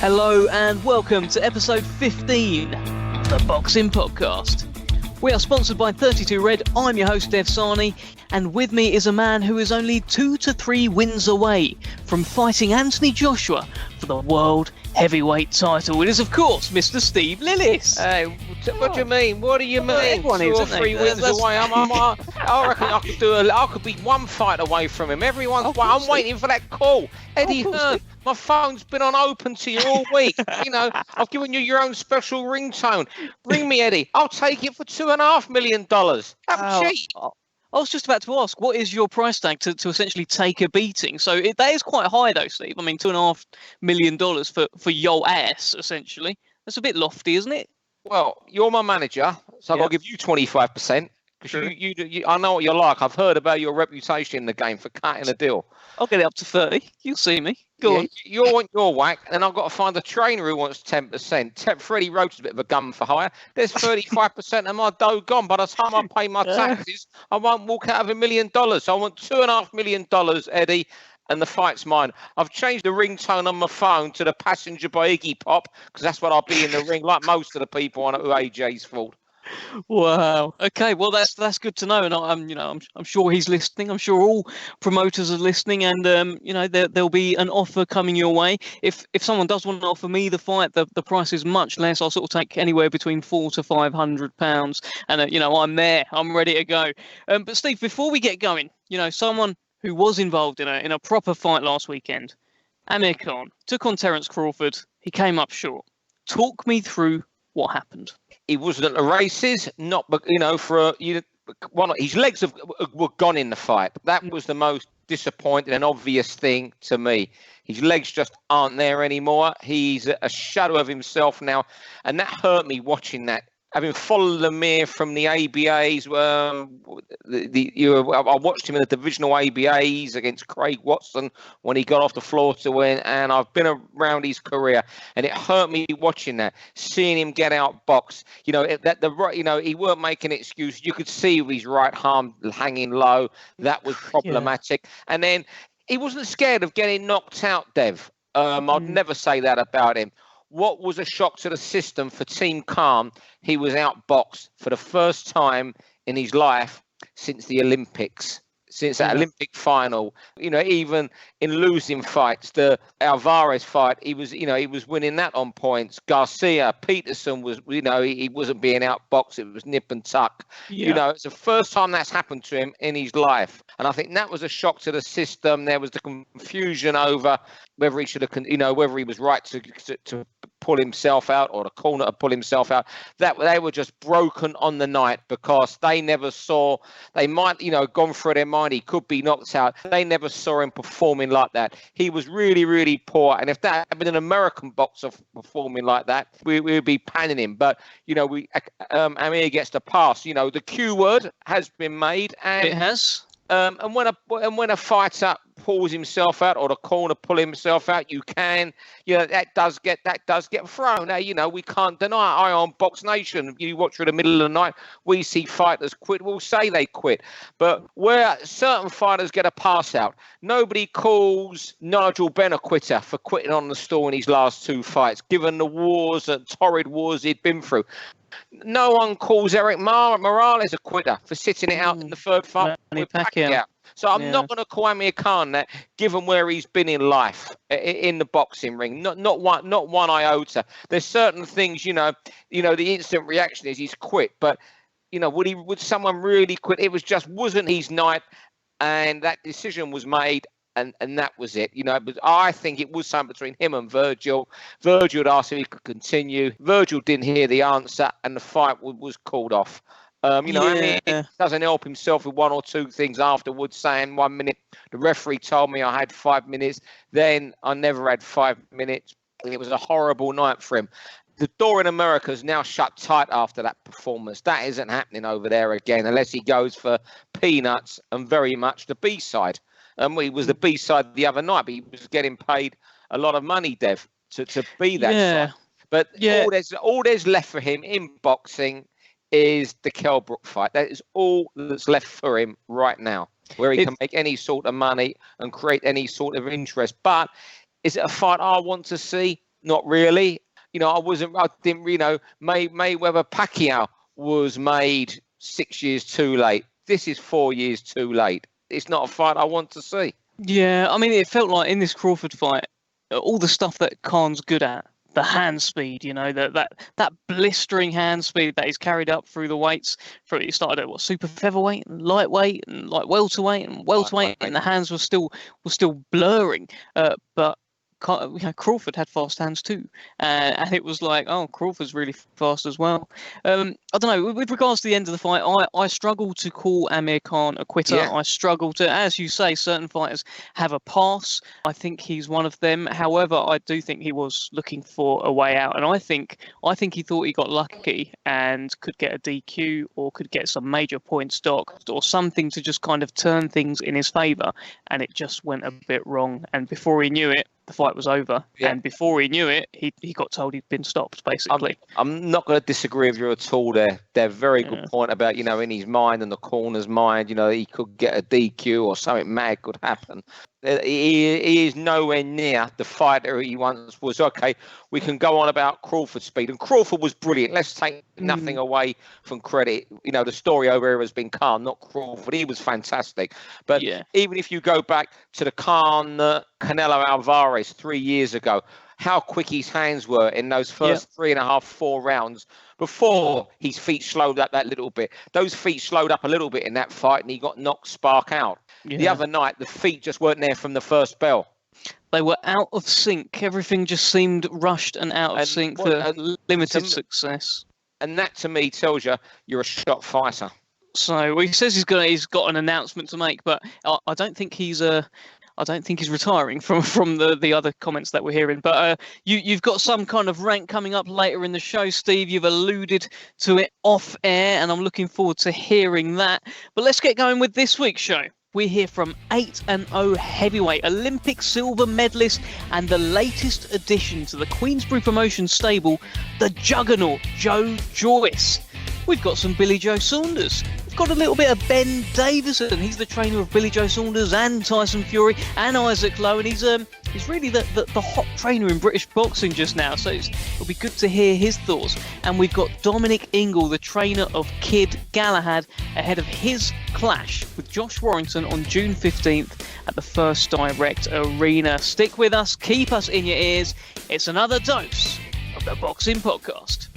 Hello and welcome to episode 15 of the Boxing Podcast. We are sponsored by 32 Red. I'm your host, Dev Sahni, and with me is a man who is only 2 to 3 wins away from fighting Anthony Joshua for the World Heavyweight title. It is, of course, Mr. Steve Lillis. Hey, what do you mean? What do you mean? 2 or 3 wins away. I reckon I could be one fight away from him. I'm waiting for that call. Eddie Hearn, my phone's been on open to you all week. I've given you your own special ringtone. Ring me, Eddie. I'll take it for $2.5 million. I'm cheap. I was just about to ask, what is your price tag to essentially take a beating? So that is quite high, though, Steve. I mean, $2.5 million for your ass, essentially. That's a bit lofty, isn't it? Well, you're my manager, so I'll give you 25%. Because you, I know what you're like. I've heard about your reputation in the game for cutting a deal. I'll get it up to 30. You'll see me. Go on. You want your whack, and then I've got to find a trainer who wants 10%. Freddie Roach's a bit of a gun for hire. There's 35% of my dough gone. By the time I pay my taxes, I won't walk out of $1 million. So I want $2.5 million, Eddie, and the fight's mine. I've changed the ringtone on my phone to the Passenger by Iggy Pop, because that's what I'll be in the ring, like most of the people on it who AJ's fault. Wow. Okay. Well, that's good to know, and I'm sure he's listening. I'm sure all promoters are listening, and there'll be an offer coming your way. If someone does want to offer me the fight, the price is much less. I'll sort of take anywhere between £400 to £500, and I'm there. I'm ready to go. But Steve, before we get going, someone who was involved in a proper fight last weekend, Amir Khan, took on Terence Crawford. He came up short. Talk me through what happened. He wasn't at the races, his legs were gone in the fight. That was the most disappointing and obvious thing to me. His legs just aren't there anymore. He's a shadow of himself now, and that hurt me watching that. Having followed Amir from the ABAs, I watched him in the divisional ABAs against Craig Watson when he got off the floor to win, and I've been around his career, and it hurt me watching that, seeing him get outboxed. He weren't making excuses. You could see with his right arm hanging low. That was problematic, and then he wasn't scared of getting knocked out. Dev, I'd never say that about him. What was a shock to the system for Team Khan, he was outboxed for the first time in his life since the Olympics, since that Olympic final. Even in losing fights, the Alvarez fight, he was winning that on points. Garcia, Peterson was, he wasn't being outboxed. It was nip and tuck. It's the first time that's happened to him in his life. And I think that was a shock to the system. There was the confusion over whether he should have, whether he was right to pull himself out or the corner to pull himself out. That they were just broken on the night because they never saw. They might, gone through their mind. He could be knocked out. They never saw him performing like that. He was really, really poor. And if that had been an American boxer performing like that, we would be panning him. But Amir gets the pass. The Q word has been made, and it has. And when a fighter pulls himself out or the corner pull himself out, that does get thrown. Now, we can't deny. I on Box Nation, you watch through the middle of the night, we see fighters quit. We'll say they quit, but where certain fighters get a pass out, nobody calls Nigel Benn a quitter for quitting on the stall in his last 2 fights, given the torrid wars he'd been through. No one calls Eric Morales a quitter for sitting it out in the third fight with Pacquiao. So I'm not going to call Amir Khan that, given where he's been in life, in the boxing ring. Not one iota. There's certain things, the instant reaction is he's quit. But would someone really quit? It wasn't his night, and that decision was made. And that was it, But I think it was something between him and Virgil. Virgil had asked if he could continue. Virgil didn't hear the answer, and the fight was called off. Amir doesn't help himself with 1 or 2 things afterwards, saying 1 minute the referee told me I had 5 minutes. Then I never had 5 minutes. It was a horrible night for him. The door in America is now shut tight after that performance. That isn't happening over there again, unless he goes for peanuts and very much the B-side. He was the B-side the other night, but he was getting paid a lot of money, Dev, to be that side. But all there's left for him in boxing is the Kell Brook fight. That is all that's left for him right now, where he can make any sort of money and create any sort of interest. But is it a fight I want to see? Not really. I didn't, Mayweather Pacquiao was made 6 years too late. This is 4 years too late. It's not a fight I want to see. Yeah, I mean, it felt like in this Crawford fight, all the stuff that Khan's good at, the hand speed, that blistering hand speed that he's carried up through the weights. He started at super featherweight and lightweight and like welterweight, and the hands were still blurring. But Crawford had fast hands too, and it was like, oh, Crawford's really fast as well. I don't know. With regards to the end of the fight, I struggle to call Amir Khan a quitter. Yeah. I struggle to, as you say, certain fighters have a pass. I think he's one of them. However, I do think he was looking for a way out, and I think he thought he got lucky and could get a DQ or could get some major points docked or something to just kind of turn things in his favour, and it just went a bit wrong. And before he knew it, the fight was over, and before he knew it, he got told he'd been stopped, basically. I'm not going to disagree with you at all there. They're very good point about, in his mind and the corner's mind, he could get a DQ or something mad could happen. He is nowhere near the fighter he once was. Okay, we can go on about Crawford's speed, and Crawford was brilliant. Let's take nothing away from credit. The story over here has been Khan, not Crawford. He was fantastic. But even if you go back to the Khan, Canelo Alvarez 3 years ago, how quick his hands were in those first 3.5, 4 rounds before his feet slowed up that little bit. Those feet slowed up a little bit in that fight, and he got knocked spark out. Yeah. The other night, the feet just weren't there from the first bell. They were out of sync. Everything just seemed rushed and out of sync for limited success. And that, to me, tells you you're a shot fighter. So he says he's got an announcement to make, but I don't think he's retiring from the other comments that we're hearing. But you've got some kind of rank coming up later in the show, Steve. You've alluded to it off air, and I'm looking forward to hearing that. But let's get going with this week's show. We hear from 8-0 heavyweight Olympic silver medalist and the latest addition to the Queensberry promotion stable, the juggernaut Joe Joyce. We've got some Joe Saunders. We've got a little bit of Ben Davison. He's the trainer of Joe Saunders and Tyson Fury and Isaac Lowe, and he's really the hot trainer in British boxing just now. So it'll be good to hear his thoughts. And we've got Dominic Ingle, the trainer of Kid Galahad, ahead of his clash with Josh Warrington on June 15th at the First Direct Arena. Stick with us, keep us in your ears. It's another dose of the Boxing Podcast.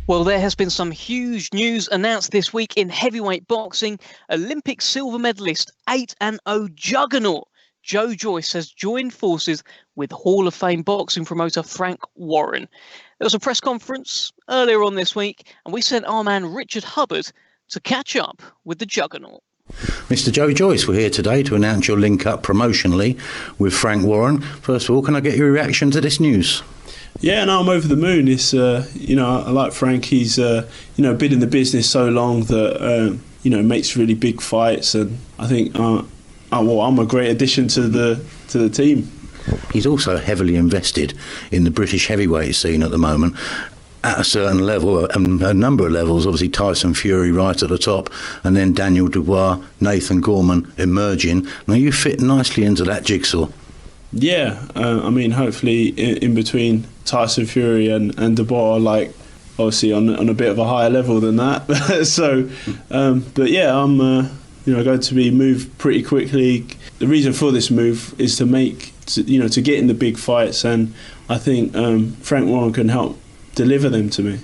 Well, there has been some huge news announced this week in heavyweight boxing. Olympic silver medalist 8-0 juggernaut Joe Joyce has joined forces with Hall of Fame boxing promoter Frank Warren. There was a press conference earlier on this week, and we sent our man Richard Hubbard to catch up with the juggernaut. Mr. Joe Joyce, we're here today to announce your link-up promotionally with Frank Warren. First of all, can I get your reaction to this news? Yeah, no, I'm over the moon. It's I like Frank. He's been in the business so long that makes really big fights, and I think I'm a great addition to the team. He's also heavily invested in the British heavyweight scene at the moment. At a certain level, a number of levels, obviously Tyson Fury right at the top, and then Daniel Dubois, Nathan Gorman emerging. Now you fit nicely into that jigsaw. Yeah, hopefully in between Tyson Fury and Dubois, like obviously on a bit of a higher level than that. So, but yeah, I'm going to be moved pretty quickly. The reason for this move is to get in the big fights, and I think Frank Warren can help deliver them to me.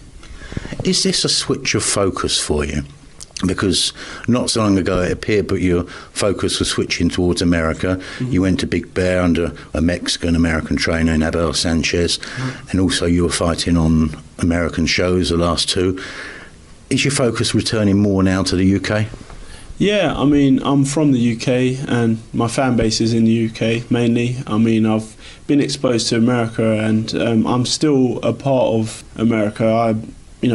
Is this a switch of focus for you? Because not so long ago it appeared that your focus was switching towards America. Mm-hmm. You went to Big Bear under a Mexican-American trainer in Abel Sanchez, and also you were fighting on American shows, the last two. Is your focus returning more now to the UK? Yeah, I'm from the UK and my fan base is in the UK mainly. I've been exposed to America, and I'm still a part of America. I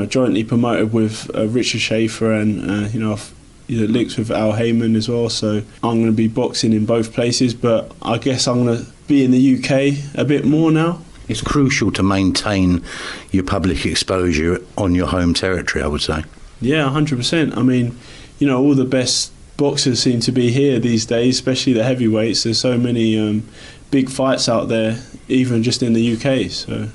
jointly promoted with Richard Schaefer, and I've links with Al Heyman as well. So I'm going to be boxing in both places, but I guess I'm going to be in the UK a bit more now. It's crucial to maintain your public exposure on your home territory, I would say. Yeah, 100%. All the best boxers seem to be here these days, especially the heavyweights. There's so many big fights out there, even just in the UK. So,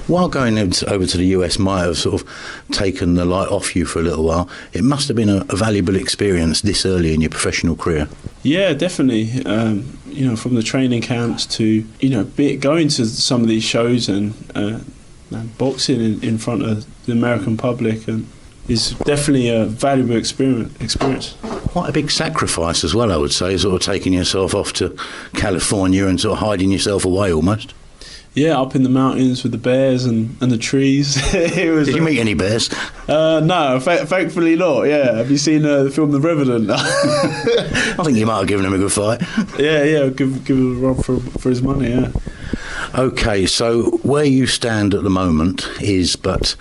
while going over to the US might have sort of taken the light off you for a little while, it must have been a valuable experience this early in your professional career. Yeah, definitely. From the training camps to going to some of these shows and boxing in front of the American public, and is definitely a valuable experience. Quite a big sacrifice as well, I would say, sort of taking yourself off to California and sort of hiding yourself away almost. Yeah, up in the mountains with the bears and the trees. Did you meet any bears? No, thankfully not. Yeah, have you seen the film The Revenant? I think you might have given him a good fight. Yeah, give him a run for his money. Yeah. Okay, so where you stand at the moment is, but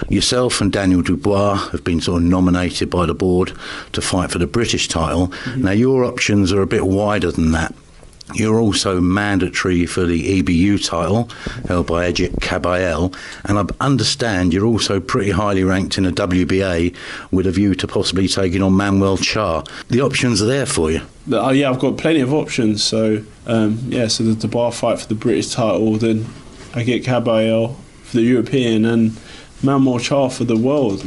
yourself and Daniel Dubois have been sort of nominated by the board to fight for the British title. Mm-hmm. Now, your options are a bit wider than that. You're also mandatory for the EBU title, held by Kid Galahad, and I understand you're also pretty highly ranked in the WBA with a view to possibly taking on Manuel Char. The options are there for you. Yeah, I've got plenty of options. So, so the Dubois fight for the British title, then I get Galahad for the European, and Manuel Char for the world.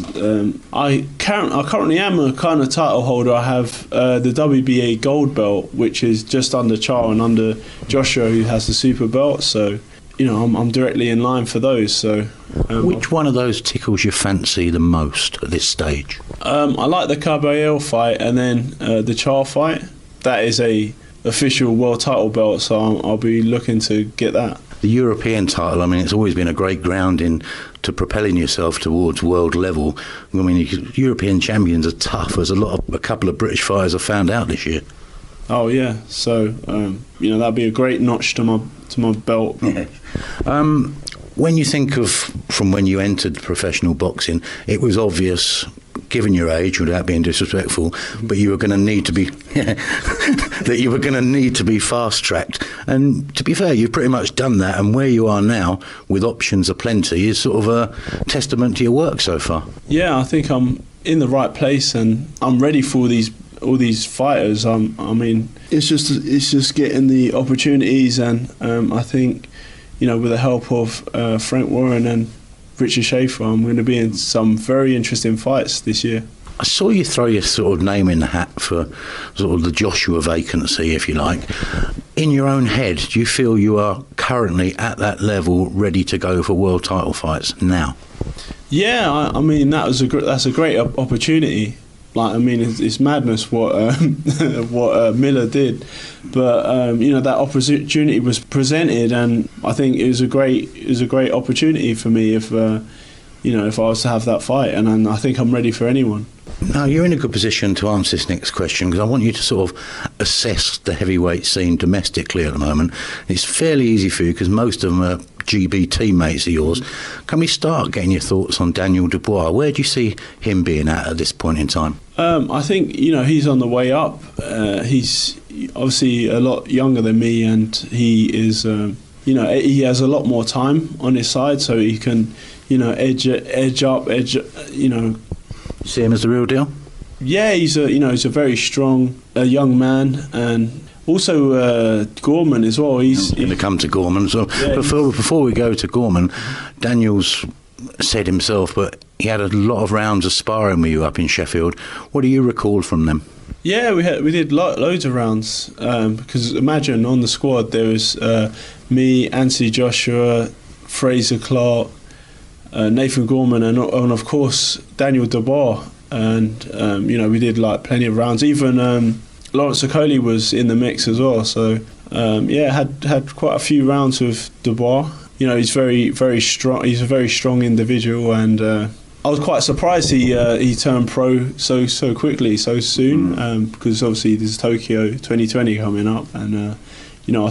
I currently am a kind of title holder. I have the WBA gold belt, which is just under Char and under Joshua, who has the super belt. So, I'm directly in line for those. So, which one of those tickles your fancy the most at this stage? I like the Galahad fight, and then the Char fight. That is a official world title belt, so I'll be looking to get that. The European title, I mean, it's always been a great grounding to propelling yourself towards world level. I mean, European champions are tough, as a couple of British fighters have found out this year. Oh yeah, so that'd be a great notch to my belt. Yeah. When you think of from when you entered professional boxing, it was obvious, given your age, without being disrespectful, but you were going to need to be that you were going to need to be fast-tracked. And to be fair, you've pretty much done that. And where you are now, with options aplenty, is sort of a testament to your work so far. Yeah, I think I'm in the right place, and I'm ready for all these fighters. I mean, it's just getting the opportunities, and I think, with the help of Frank Warren and Richard Schaefer, I'm going to be in some very interesting fights this year. I saw you throw your sort of name in the hat for sort of the Joshua vacancy, if you like. In your own head, do you feel you are currently at that level, ready to go for world title fights now? Yeah, I mean, that's a great opportunity. Like, I mean, it's madness what Miller did, but that opportunity was presented, and I think it was a great opportunity for me if I was to have that fight, and I think I'm ready for anyone. Now, you're in a good position to answer this next question, because I want you to sort of assess the heavyweight scene domestically at the moment. It's fairly easy for you because most of them are GB teammates of yours. Can we start getting your thoughts on Daniel Dubois? Where do you see him being at this point in time? I think he's on the way up. He's obviously a lot younger than me, and he is he has a lot more time on his side, so he can edge up. See him as the real deal? Yeah, he's a very strong young man, and also Gorman as well. He's going to come to Gorman. So yeah, before we go to Gorman, Daniel's said himself, but he had a lot of rounds of sparring with you up in Sheffield. What do you recall from them? Yeah, we did loads of rounds, because imagine on the squad there was me, Anthony Joshua, Fraser Clark, Nathan Gorman, and of course Daniel Dubois, and we did like plenty of rounds. Even Lawrence Okoli was in the mix as well. So had quite a few rounds with Dubois. He's very strong. He's a very strong individual, and I was quite surprised he turned pro so quickly, so soon, because obviously there's Tokyo 2020 coming up, and I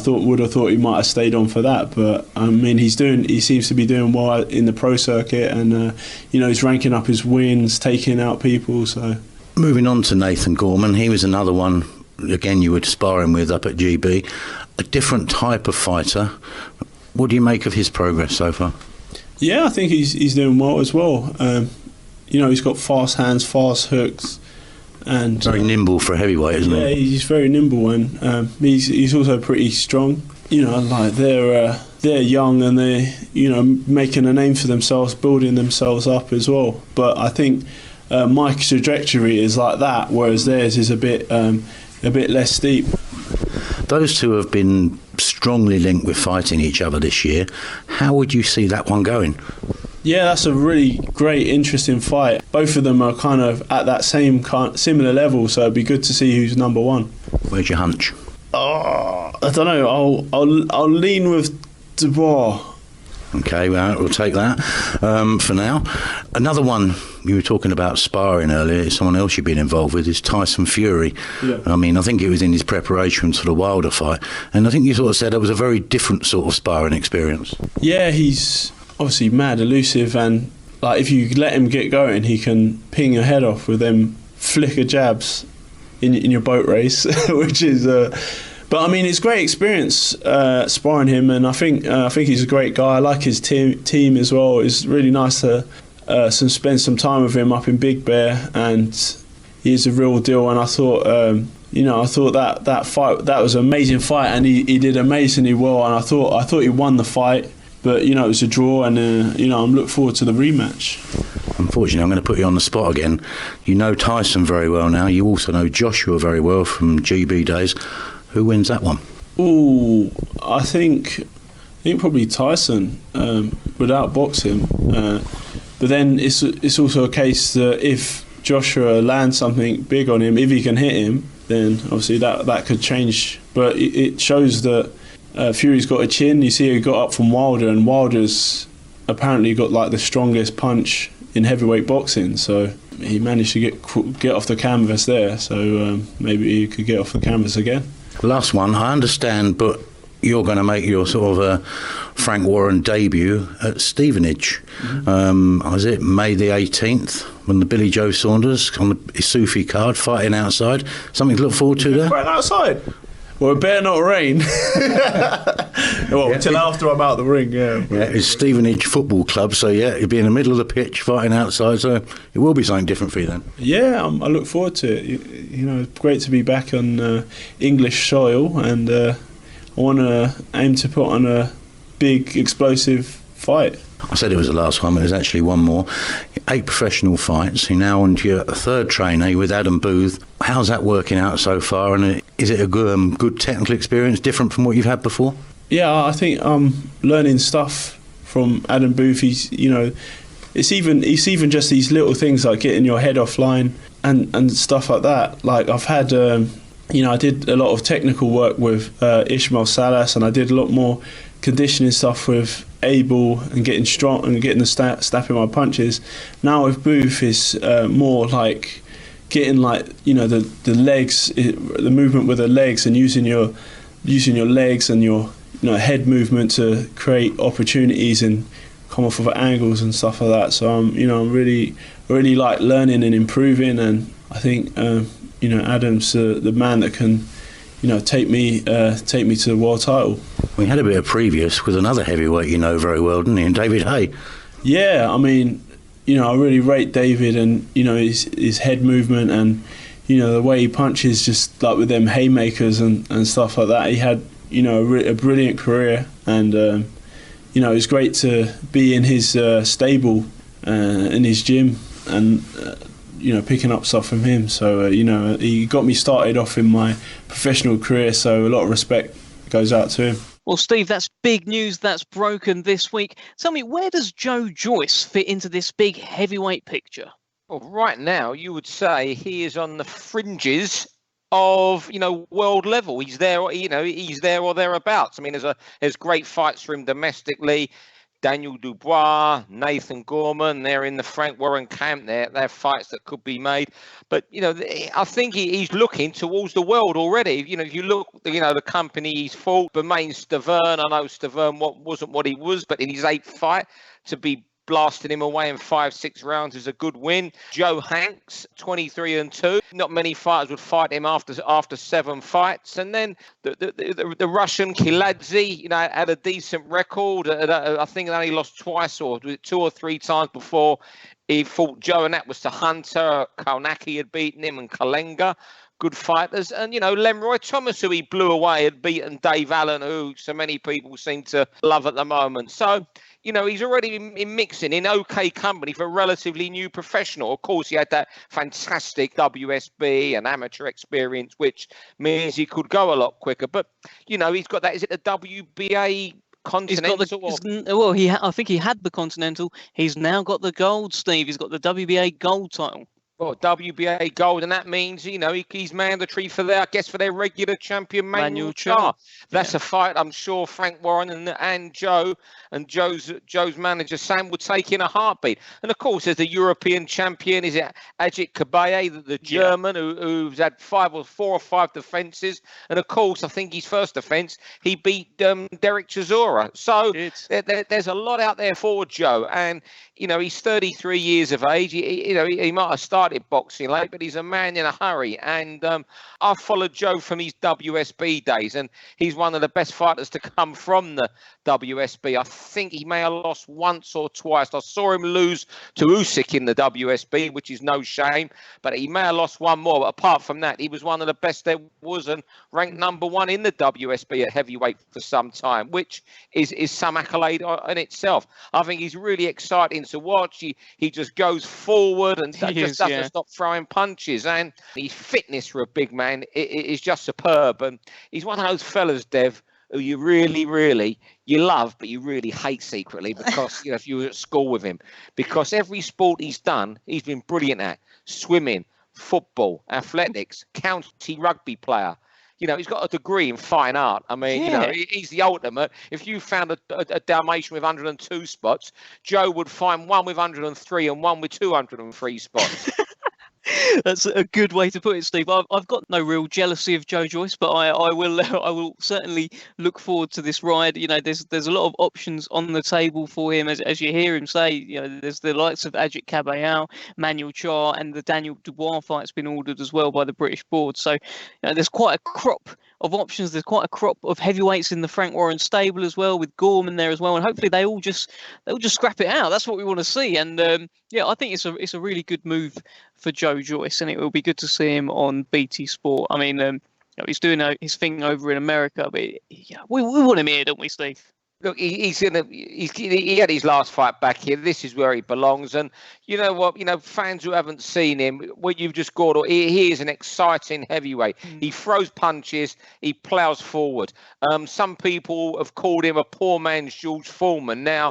would have thought he might have stayed on for that, but I mean he seems to be doing well in the pro circuit, and he's ranking up his wins, taking out people. So moving on to Nathan Gorman, he was another one again you were sparring with up at GB, a different type of fighter. What do you make of his progress so far? Yeah, I think he's doing well as well. He's got fast hands, fast hooks, and very nimble for a heavyweight, isn't he? Yeah, he's very nimble, and he's also pretty strong. like they're young and they're making a name for themselves, building themselves up as well. But I think Mike's trajectory is like that, whereas theirs is a bit less steep. Those two have been strongly linked with fighting each other this year. How would you see that one going? Yeah, that's a really great, interesting fight. Both of them are kind of at that similar level, so it'd be good to see who's number one. Where's your hunch? Oh, I don't know. I'll lean with Dubois. Okay, well, we'll take that for now. Another one, you were talking about sparring earlier, someone else you've been involved with is Tyson Fury. Yeah. I mean, I think it was in his preparation for the Wilder fight, and I think you sort of said it was a very different sort of sparring experience. Yeah, he's obviously mad elusive, and like if you let him get going, he can ping your head off with them flicker jabs in your boat race, which is... But I mean, it's great experience sparring him, and I think he's a great guy. I like his team as well. It's really nice to spend some time with him up in Big Bear, and he's a real deal. And I thought, that fight, that was an amazing fight, and he did amazingly well. And I thought he won the fight, but it was a draw, and I'm looking forward to the rematch. Unfortunately, I'm going to put you on the spot again. You know Tyson very well now. You also know Joshua very well from GB days. Who wins that one? Ooh, I think probably Tyson without boxing. But then it's also a case that if Joshua lands something big on him, if he can hit him, then obviously that could change. But it shows that Fury's got a chin. You see he got up from Wilder, and Wilder's apparently got like the strongest punch in heavyweight boxing. So he managed to get off the canvas there. So maybe he could get off the canvas again. Last one, I understand, but you're going to make your sort of Frank Warren debut at Stevenage. Was it May the 18th when the Billy Joe Saunders on the Isufi card fighting outside? Something to look forward to there? Right outside? Well, it better not rain. Until after I'm out the ring, yeah. Yeah, it's Stevenage Football Club, so yeah, you'll be in the middle of the pitch fighting outside, so it will be something different for you then. Yeah, I look forward to it. It's great to be back on English soil, and I want to aim to put on a big, explosive fight. I said it was the last one, but there's actually one more. 8 professional fights. You're now on to your third trainer with Adam Booth. How's that working out so far? And is it a good technical experience, different from what you've had before? Yeah, I think I'm learning stuff from Adam Booth. He's, it's even just these little things like getting your head offline and stuff like that. Like I've had, I did a lot of technical work with Ishmael Salas, and I did a lot more conditioning stuff with Abel and getting strong and getting the snapping my punches. Now with Booth is more like getting the legs, the movement with the legs, and using your legs and your head movement to create opportunities and come off of angles and stuff like that. So I'm really like learning and improving, and I think Adam's the man that can take me to the world title. We had a bit of previous with another heavyweight very well, didn't he, and David Haye. Yeah, I mean, I really rate David, and his head movement, and the way he punches, just like with them haymakers and stuff like that. He had a brilliant career, and it was great to be in his stable, in his gym, and picking up stuff from him. So he got me started off in my professional career, so a lot of respect goes out to him. Well, Steve, that's big news that's broken this week. Tell me, where does Joe Joyce fit into this big heavyweight picture? Well, right now, you would say he is on the fringes of world level. He's there, he's there or thereabouts. I mean, there's great fights for him domestically. Daniel Dubois, Nathan Gorman, they're in the Frank Warren camp. They're fights that could be made. But, I think he's looking towards the world already. If you look, the company he's fought, Bermain Stavern, I know Stavern wasn't what he was, but in his 8th fight, to be blasting him away in 5-6 rounds is a good win. Joe Hanks, 23-2. Not many fighters would fight him after 7 fights. And then the Russian Kiladze, had a decent record. I think he only lost twice or 2 or 3 times before he fought Joe, and that was to Hunter. Kalnacki had beaten him, and Kalenga. good fighters. And, Lemroy Thomas, who he blew away, had beaten Dave Allen, who so many people seem to love at the moment. So, he's already in mixing in okay company for a relatively new professional. Of course, he had that fantastic WSB and amateur experience, which means he could go a lot quicker. But, he's got that. Is it the WBA Continental? I think he had the Continental. He's now got the gold, Steve. He's got the WBA gold title. Well, WBA gold, and that means, he's mandatory for their regular champion, Manuel Charr. That's a fight I'm sure Frank Warren and Joe's manager, Sam, would take in a heartbeat. And, of course, there's the European champion. Is it Ajit Kabaye, the German, who's had 4 or 5 defences? And, of course, I think his first defence, he beat Derek Chisora. So there's a lot out there for Joe. And, he's 33 years of age. He might have started boxing late, but he's a man in a hurry. And I've followed Joe from his WSB days, and he's one of the best fighters to come from the WSB. I think he may have lost once or twice. I saw him lose to Usyk in the WSB, which is no shame, but he may have lost one more. But apart from that, he was one of the best there was and ranked number 1 in the WSB at heavyweight for some time, which is some accolade in itself. I think he's really exciting to watch. He just goes forward and doesn't stop throwing punches, and his fitness for a big man is just superb. And he's one of those fellas, Dev, who you really you love, but you really hate secretly, because if you were at school with him, because every sport he's done, he's been brilliant at: swimming, football, athletics, county rugby player. He's got a degree in fine art. I mean, he's the ultimate. If you found a Dalmatian with 102 spots, Joe would find one with 103 and one with 203 spots. That's a good way to put it, Steve. I've got no real jealousy of Joe Joyce, but I will certainly look forward to this ride. There's a lot of options on the table for him, as you hear him say. There's the likes of Ajit Kabayal, Manuel Charr, and the Daniel Dubois fight's been ordered as well by the British board. So there's quite a crop of options. There's quite a crop of heavyweights in the Frank Warren stable as well, with Gorman there as well, and hopefully they'll just scrap it out. That's what we want to see. And I think it's a really good move for Joe Joyce, and it will be good to see him on BT Sport. I mean, he's doing his thing over in America, but we want him here, don't we, Steve? Look, he had his last fight back here. This is where he belongs. And you know what? Fans who haven't seen him, what you've just got, he is an exciting heavyweight. He throws punches. He plows forward. Some people have called him a poor man's George Foreman. Now,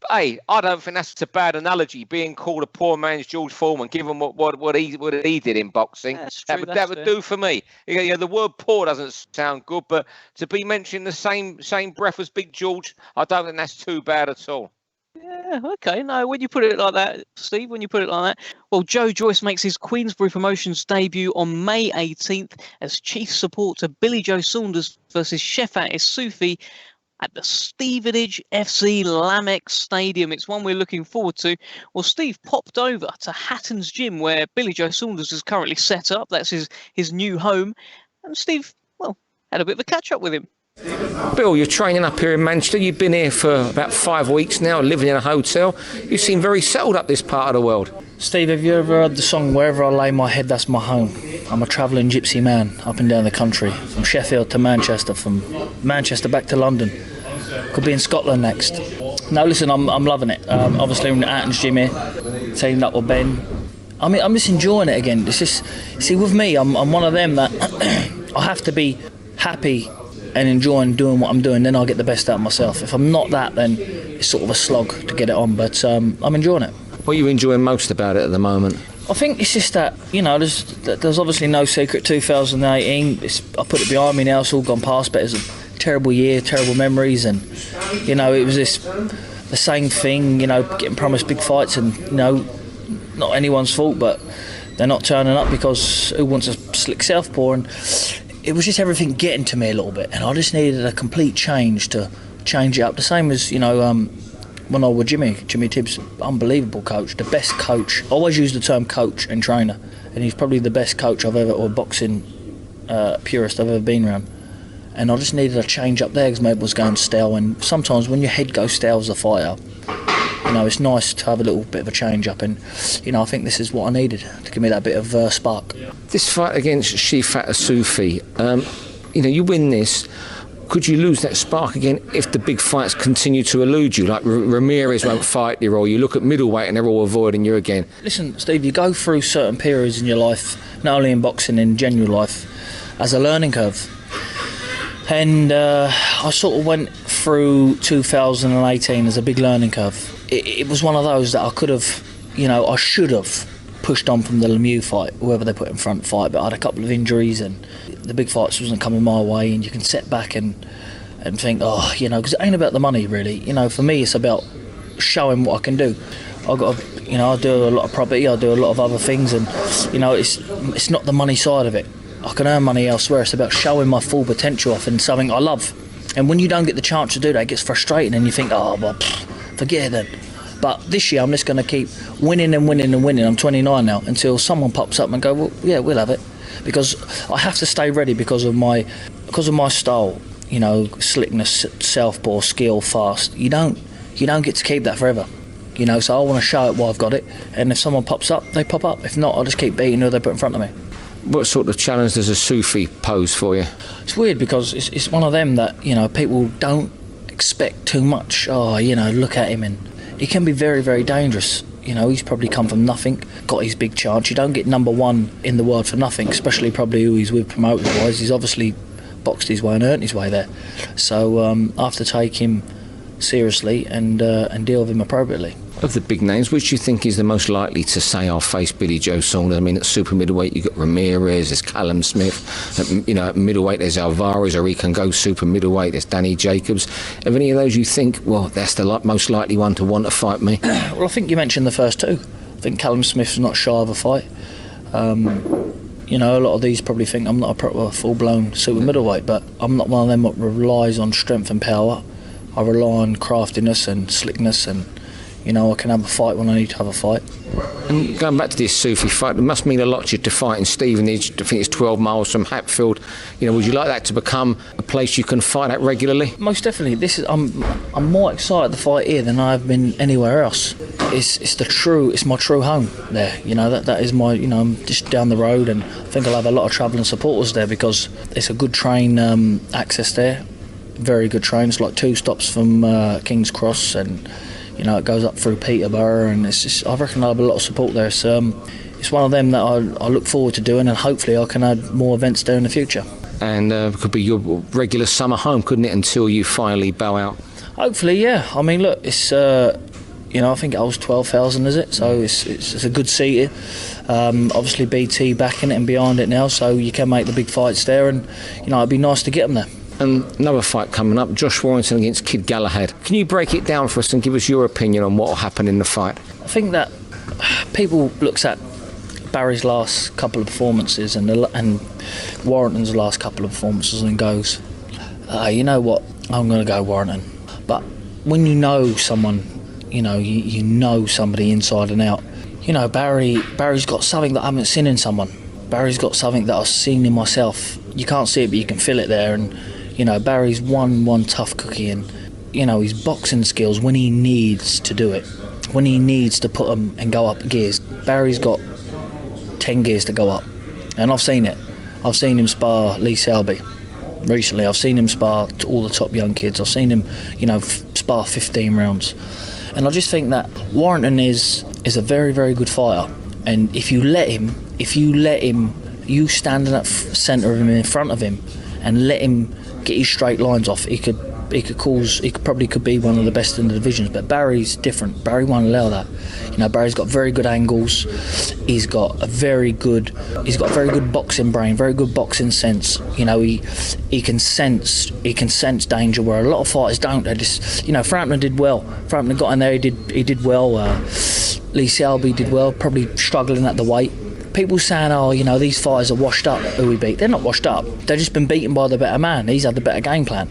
I don't think that's a bad analogy, being called a poor man's George Foreman, given what he did in boxing. That would do for me. The word poor doesn't sound good, but to be mentioned the same breath as Big George, I don't think that's too bad at all. Yeah, okay. No, when you put it like that, Steve, well, Joe Joyce makes his Queensberry Promotions debut on May 18th as chief support to Billy Joe Saunders versus Shefat Isufi at the Stevenage FC Lamex Stadium. It's one we're looking forward to. Well, Steve popped over to Hatton's Gym, where Billy Joe Saunders is currently set up. That's his new home. And Steve, had a bit of a catch-up with him. Bill, you're training up here in Manchester. You've been here for about 5 weeks now, living in a hotel. You seem very settled up this part of the world. Steve, have you ever heard the song, Wherever I Lay My Head, That's My Home? I'm a travelling gypsy man up and down the country, from Sheffield to Manchester, from Manchester back to London. Could be in Scotland next. No, listen, I'm loving it. Obviously, I'm at Atton's Gym here, teamed up with Ben. I mean, I'm just enjoying it again. It's just, see, with me, I'm one of them that I have to be happy and enjoying doing what I'm doing, then I'll get the best out of myself. If I'm not that, then it's sort of a slog to get it on, but I'm enjoying it. What are you enjoying most about it at the moment? I think it's just that, there's obviously no secret. 2018, I put it behind me now, it's all gone past, but it's a terrible year, terrible memories, and, it was the same thing, getting promised big fights, and, not anyone's fault, but they're not turning up because who wants a slick southpaw, and it was just everything getting to me a little bit, and I just needed a complete change to change it up. The same as, when I was Jimmy Tibbs, unbelievable coach, the best coach. I always use the term coach and trainer, and he's probably the best coach or boxing purist I've ever been around. And I just needed a change up there because maybe it was going stale, and sometimes when your head goes stale as a fighter, it's nice to have a little bit of a change up, and I think this is what I needed to give me that bit of spark. This fight against Shifat Asufi, you win this. Could you lose that spark again if the big fights continue to elude you? Like Ramirez won't fight you, or you look at middleweight and they're all avoiding you again. Listen, Steve, you go through certain periods in your life, not only in boxing, in general life, as a learning curve. And I sort of went through 2018 as a big learning curve. It was one of those that I could have, I should have pushed on from the Lemieux fight, whoever they put in front fight, but I had a couple of injuries and the big fights wasn't coming my way, and you can sit back and think, because it ain't about the money really. For me it's about showing what I can do. I do a lot of property, I do a lot of other things, and it's not the money side of it. I can earn money elsewhere. It's about showing my full potential off in something I love. And when you don't get the chance to do that, it gets frustrating and you think, forget it then. But this year I'm just going to keep winning and winning and winning. I'm 29 now, until someone pops up and go, well, yeah, we'll have it. Because I have to stay ready because of my style, slickness, southpaw, skill, fast. You don't get to keep that forever. So I want to show it while I've got it. And if someone pops up, they pop up. If not, I'll just keep beating who they put in front of me. What sort of challenge does a Sufi pose for you? It's weird because it's one of them that, people don't expect too much. Look at him, and he can be very, very dangerous. He's probably come from nothing, got his big chance. You don't get number one in the world for nothing, especially probably who he's with promoters-wise. He's obviously boxed his way and earned his way there. So I have to take him seriously and deal with him appropriately. Of the big names, which do you think is the most likely to say, I'll face Billy Joe Saunders? I mean, at super middleweight, you've got Ramirez, there's Callum Smith. At middleweight, there's Alvarez, or he can go super middleweight, there's Danny Jacobs. Of any of those you think, well, that's the most likely one to want to fight me? Well, I think you mentioned the first two. I think Callum Smith's not shy of a fight. A lot of these probably think I'm not a proper full-blown super middleweight, but I'm not one of them that relies on strength and power. I rely on craftiness and slickness, and I can have a fight when I need to have a fight. And going back to this Sufi fight, it must mean a lot to you to fight in Stevenage. I think it's 12 miles from Hatfield. Would you like that to become a place you can fight at regularly? Most definitely. I'm more excited to fight here than I've been anywhere else. It's my true home there. That is my. I'm just down the road, and I think I'll have a lot of travelling supporters there because it's a good train access there. Very good train. It's like 2 stops from King's Cross, and it goes up through Peterborough, and I reckon I'll have a lot of support there. So it's one of them that I look forward to doing, and hopefully I can add more events there in the future. And it could be your regular summer home, couldn't it, until you finally bow out? Hopefully, yeah. I mean, look, it's I think it holds 12,000, is it? So it's a good seat. Obviously BT backing it and behind it now, so you can make the big fights there, and it'd be nice to get them there. And another fight coming up, Josh Warrington against Kid Galahad. Can you break it down for us and give us your opinion on what will happen in the fight? I think that people looks at Barry's last couple of performances and Warrington's last couple of performances and goes, you know what, I'm going to go Warrington. But when you know someone, you know somebody inside and out. Barry's got something that I haven't seen in someone. Barry's got something that I've seen in myself. You can't see it, but you can feel it there. And Barry's one tough cookie, and his boxing skills when he needs to do it, when he needs to put them and go up gears. Barry's got 10 gears to go up, and I've seen it. I've seen him spar Lee Selby recently. I've seen him spar all the top young kids. I've seen him, spar 15 rounds, and I just think that Warrington is a very, very good fighter. And if you let him, you stand in that centre of him, in front of him, and let him get his straight lines off, he could probably be one of the best in the divisions. But Barry's different. Barry won't allow that. Barry's got very good angles. He's got a very good boxing brain, very good boxing sense. He can sense danger where a lot of fighters don't. They just, Frampton did well. Frampton got in there. He did well. Lee Selby did well. Probably struggling at the weight. People saying, these fighters are washed up who we beat. They're not washed up. They've just been beaten by the better man. He's had the better game plan.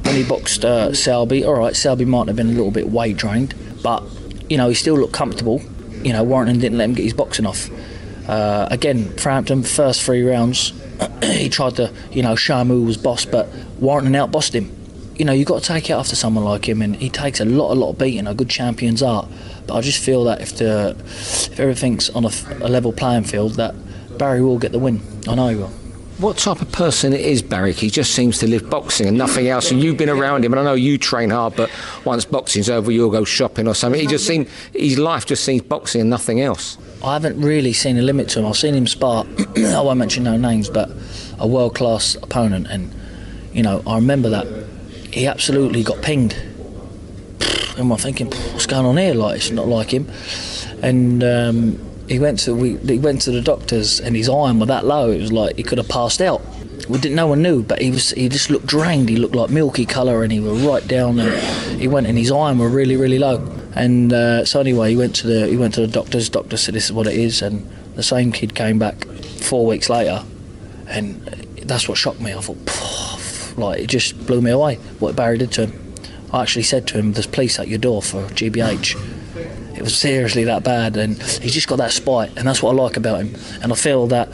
When he boxed Selby, all right, Selby might have been a little bit weight drained, but, he still looked comfortable. Warrington didn't let him get his boxing off. Again, Frampton, first 3 rounds, he tried to, show him who was boss, but Warrington outbossed him. you know, you've got to take it after someone like him, and he takes a lot of beating, a good champion's art. But I just feel that if everything's on a level playing field, that Barry will get the win. I know he will. What type of person is Barry? He just seems to live boxing and nothing else. And you've been around him, and I know you train hard, but once boxing's over, you'll go shopping or something. His life just seems boxing and nothing else. I haven't really seen a limit to him. I've seen him spar, I won't mention no names, but a world-class opponent. And, you know, I remember that he absolutely got pinged. And I'm thinking, what's going on here? Like, it's not like him. And he went to the doctors, and his iron was that low. It was like he could have passed out. No one knew, but he just looked drained. He looked like milky colour, and he was right down. And he went, and his iron were really, really low. And so anyway, he went to the doctors. Doctor said this is what it is, and the same kid came back 4 weeks later, and that's what shocked me. I thought, like, it just blew me away what Barry did to him. I actually said to him, "There's police at your door for GBH." It was seriously that bad, and he's just got that spite, and that's what I like about him. And I feel that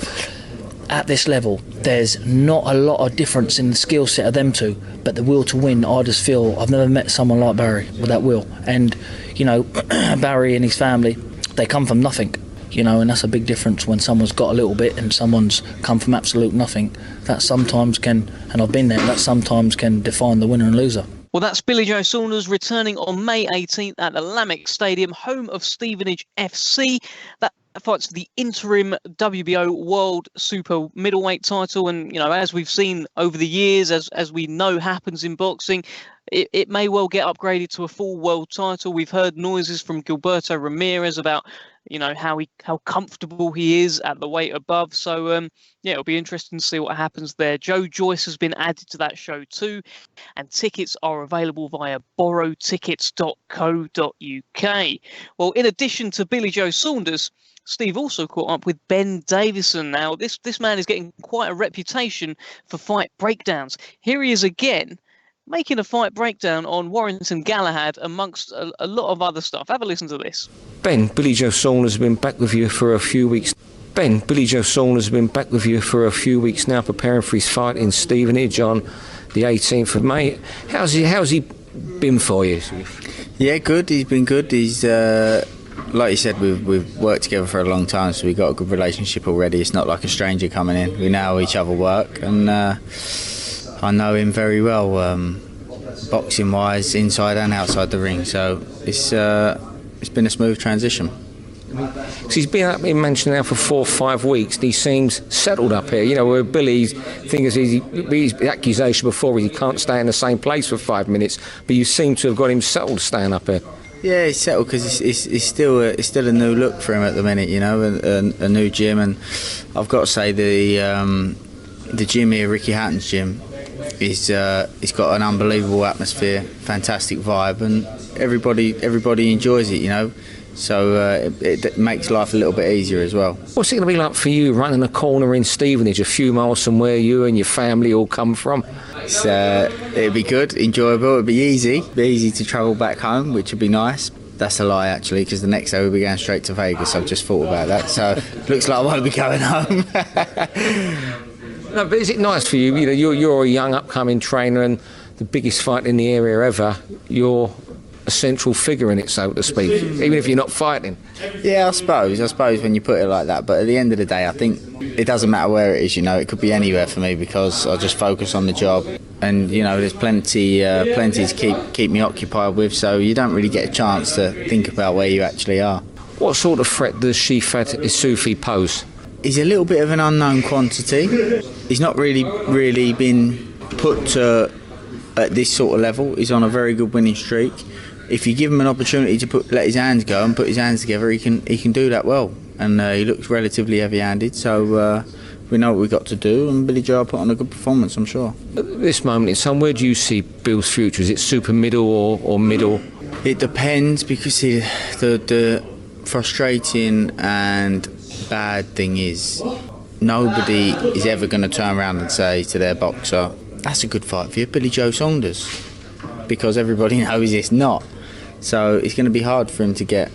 at this level, there's not a lot of difference in the skill set of them two, but the will to win, I just feel I've never met someone like Barry with that will. And, you know, Barry and his family, they come from nothing, you know, and that's a big difference when someone's got a little bit and someone's come from absolute nothing. That sometimes can, and I've been there, that sometimes can define the winner and loser. Well, that's Billy Joe Saunders returning on May 18th at the Lamech Stadium, home of Stevenage FC. That fights for the interim WBO World Super Middleweight title. And, you know, as we've seen over the years, as we know happens in boxing, it may well get upgraded to a full world title. We've heard noises from Gilberto Ramirez about, you know, how comfortable he is at the weight above. So, yeah, it'll be interesting to see what happens there. Joe Joyce has been added to that show too, and tickets are available via borrowtickets.co.uk. Well, in addition to Billy Joe Saunders, Steve also caught up with Ben Davison. Now, this man is getting quite a reputation for fight breakdowns. Here he is again, making a fight breakdown on Warrington Galahad, amongst a lot of other stuff. Have a listen to this. Ben, Billy Joe Saunders has been back with you for a few weeks. Ben, Billy Joe Saunders has been back with you for a few weeks now, preparing for his fight in Stevenage on the 18th of May. How's he been for you? Yeah, good. He's been good. He's like you said, we've worked together for a long time, so we've got a good relationship already. It's not like a stranger coming in. We know how each other work, and I know him very well, boxing wise, inside and outside the ring. So it's been a smooth transition. So he's been up in Manchester now for 4 or 5 weeks, and he seems settled up here. You know, where Billy's thing is, his accusation before he can't stay in the same place for 5 minutes, but you seem to have got him settled staying up here. Yeah, he's settled because it's still a new look for him at the minute. You know, a new gym, and I've got to say the gym here, Ricky Hatton's gym, it's got an unbelievable atmosphere, fantastic vibe, and everybody enjoys it. You know. So it makes life a little bit easier as well. What's it going to be like for you running a corner in Stevenage, a few miles from where you and your family all come from? It'd be good, enjoyable, it'd be easy to travel back home, which would be nice. That's a lie, actually, because the next day we'll be going straight to Vegas. I've just thought about that, so looks like I won't be going home. No, but is it nice for you? You know, you're a young upcoming trainer, and the biggest fight in the area ever, you're a central figure in it, so to speak, even if you're not fighting. Yeah, I suppose when you put it like that, but at the end of the day, I think it doesn't matter where it is. You know, it could be anywhere for me, because I just focus on the job, and you know, there's plenty to keep me occupied with, so you don't really get a chance to think about where you actually are. What sort of threat does Shifat Isufi pose? He's a little bit of an unknown quantity. He's not really been put to at this sort of level. He's on a very good winning streak. If you give him an opportunity to let his hands go and put his hands together, he can do that well. And he looks relatively heavy-handed, so we know what we've got to do, and Billy Joe put on a good performance, I'm sure. At this moment in time, where do you see Bill's future? Is it super middle or middle? It depends, because the frustrating and bad thing is nobody is ever going to turn around and say to their boxer, "That's a good fight for you, Billy Joe Saunders," because everybody knows it's not. So it's going to be hard for him to get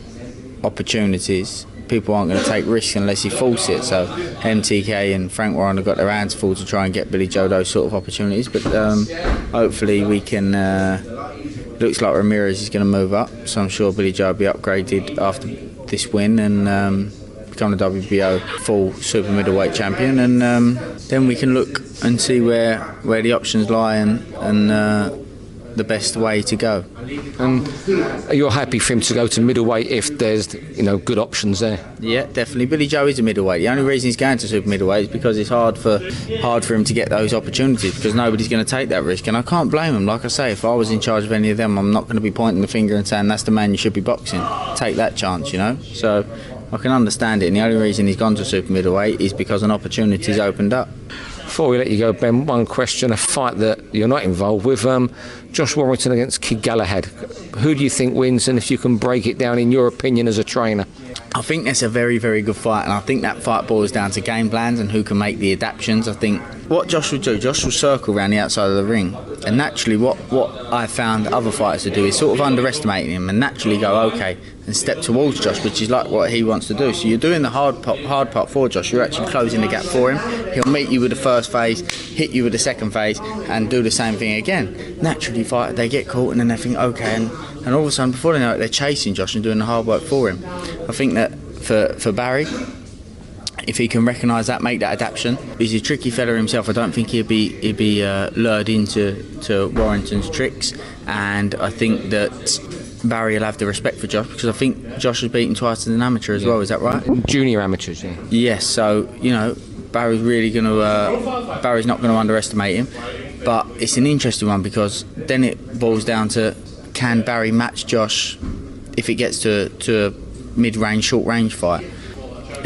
opportunities, people aren't going to take risks unless he forces it. So MTK and Frank Warren have got their hands full to try and get Billy Joe those sort of opportunities. But hopefully we can. Looks like Ramirez is going to move up, so I'm sure Billy Joe will be upgraded after this win and become the WBO full super middleweight champion. And then we can look and see where the options lie and the best way to go. You're happy for him to go to middleweight if there's good options there? Yeah, definitely. Billy Joe is a middleweight. The only reason he's going to super middleweight is because it's hard for him to get those opportunities, because nobody's going to take that risk, and I can't blame him. Like I say, if I was in charge of any of them, I'm not going to be pointing the finger and saying that's the man you should be boxing. Take that chance, So I can understand it, and the only reason he's gone to super middleweight is because an opportunity's opened up. Before we let you go, Ben, one question, a fight that you're not involved with, Josh Warrington against Kid Galahad. Who do you think wins, and if you can break it down in your opinion as a trainer? I think that's a very, very good fight, and I think that fight boils down to game plans and who can make the adaptations. I think what Josh will do, Josh will circle around the outside of the ring, and naturally what I found other fighters to do is sort of underestimating him and naturally go, okay, and step towards Josh, which is like what he wants to do. So you're doing the hard part for Josh. You're actually closing the gap for him. He'll meet you with the first phase, hit you with the second phase, and do the same thing again. Naturally, they get caught and then they think, okay, and all of a sudden, before they know it, they're chasing Josh and doing the hard work for him. I think that for Barry, if he can recognise that, make that adaptation. He's a tricky fella himself. I don't think he'd be lured into Warrington's tricks, and I think that Barry will have the respect for Josh, because I think Josh was beaten twice as an amateur as well. Is that right? Junior amateurs, yeah. Yes. So Barry's Barry's not going to underestimate him, but it's an interesting one, because then it boils down to, can Barry match Josh if it gets to a mid-range, short-range fight?